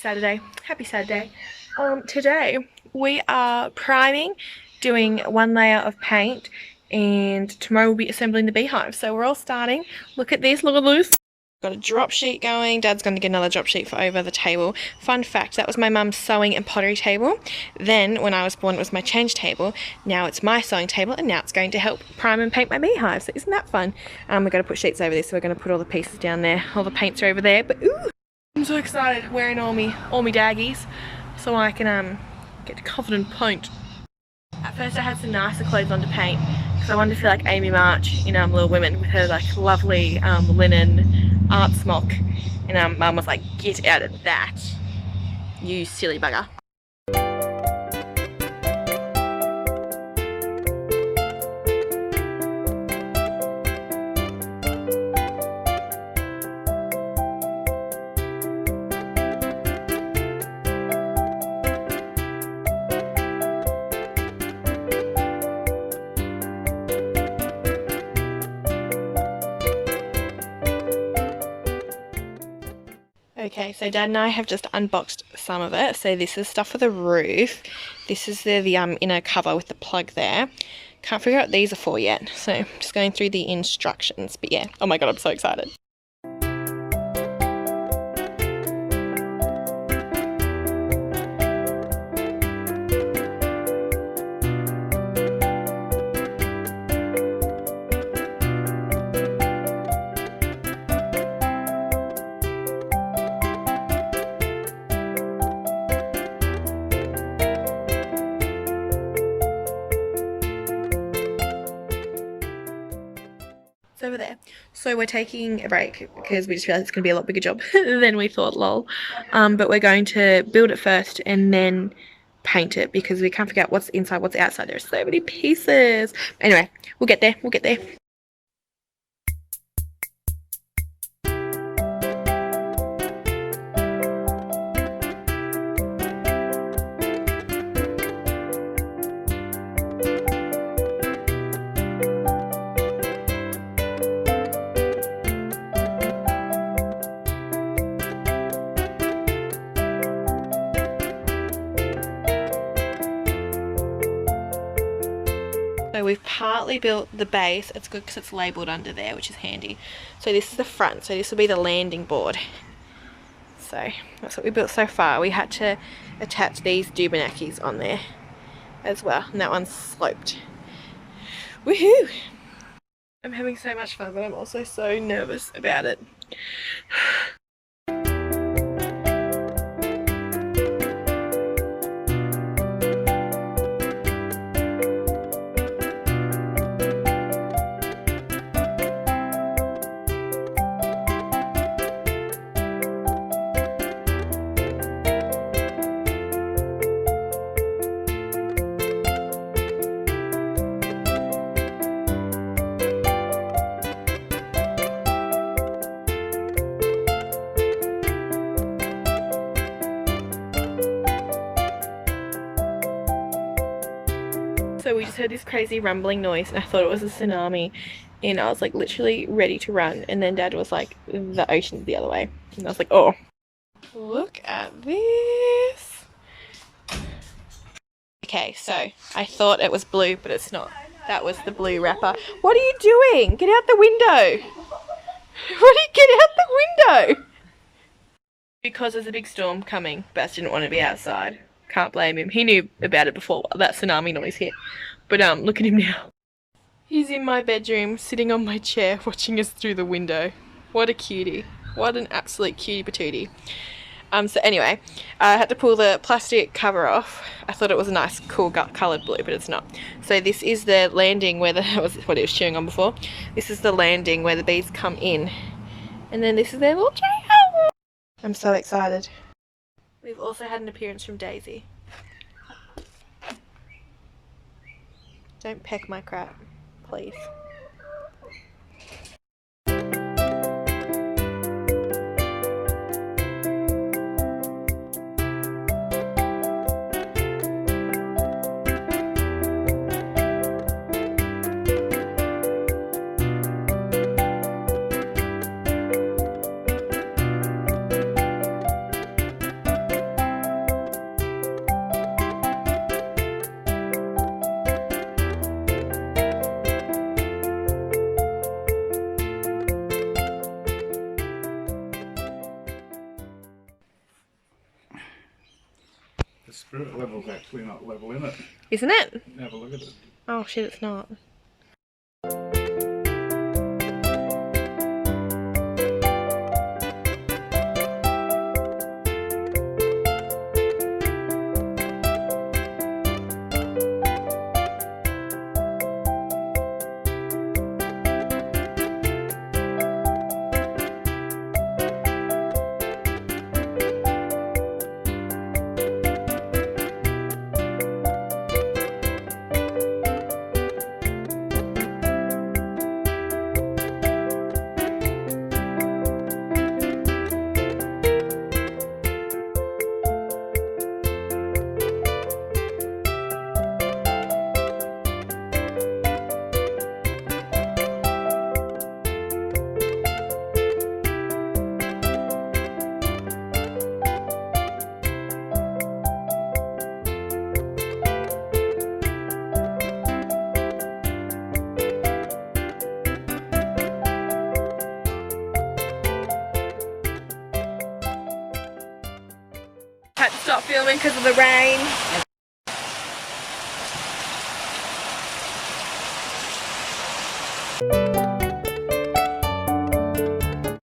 Saturday. Happy Saturday. Today we are priming, doing one layer of paint, and tomorrow we'll be assembling the beehive. So we're all starting. Look at this, look at this. Got a drop sheet going. Dad's going to get another drop sheet for over the table. Fun fact, that was my mum's sewing and pottery table. Then when I was born it was my change table. Now it's my sewing table, and now it's going to help prime and paint my beehive. So isn't that fun? We're going to put sheets over this, so we're going to put all the pieces down there. All the paints are over there, but ooh, I'm so excited wearing all me daggies so I can get covered in paint. At first I had some nicer clothes on to paint because I wanted to feel like Amy March in Little Women with her like lovely linen art smock, and Mum was like, get out of that, you silly bugger. Okay, so Dad and I have just unboxed some of it. So this is stuff for the roof. This is the inner cover with the plug there. Can't figure out what these are for yet. So just going through the instructions. But yeah, oh my god, I'm so excited. Over there. So we're taking a break because we just realized it's going to be a lot bigger job than we thought, lol. But we're going to build it first and then paint it because we can't figure out what's inside, what's outside. There's so many pieces. Anyway, we'll get there. We'll get there. So we've partly built the base. It's good because it's labelled under there, which is handy. So this is the front, so this will be the landing board. So that's what we built so far. We had to attach these Dubenakis on there as well, and that one's sloped. Woohoo! I'm having so much fun, but I'm also so nervous about it. So we just heard this crazy rumbling noise and I thought it was a tsunami, and I was like literally ready to run, and then Dad was like, the ocean's the other way, and I was like, oh. Look at this. Okay, so I thought it was blue, but it's not. That was the blue wrapper. What are you doing? Get out the window. Get out the window. Because there's a big storm coming, Bass didn't want to be outside. Can't blame him. He knew about it before that tsunami noise hit. But look at him now. He's in my bedroom, sitting on my chair, watching us through the window. What a cutie. What an absolute cutie patootie. So anyway, I had to pull the plastic cover off. I thought it was a nice, cool, coloured blue, but it's not. So this is the landing where that was what it was chewing on before. This is the landing where the bees come in. And then this is their little treehouse. I'm so excited. We've also had an appearance from Daisy. Don't peck my crap, please. spirit level's actually not level, in it? Isn't it? Have a look at it. Oh shit, it's not. Had to stop filming because of the rain.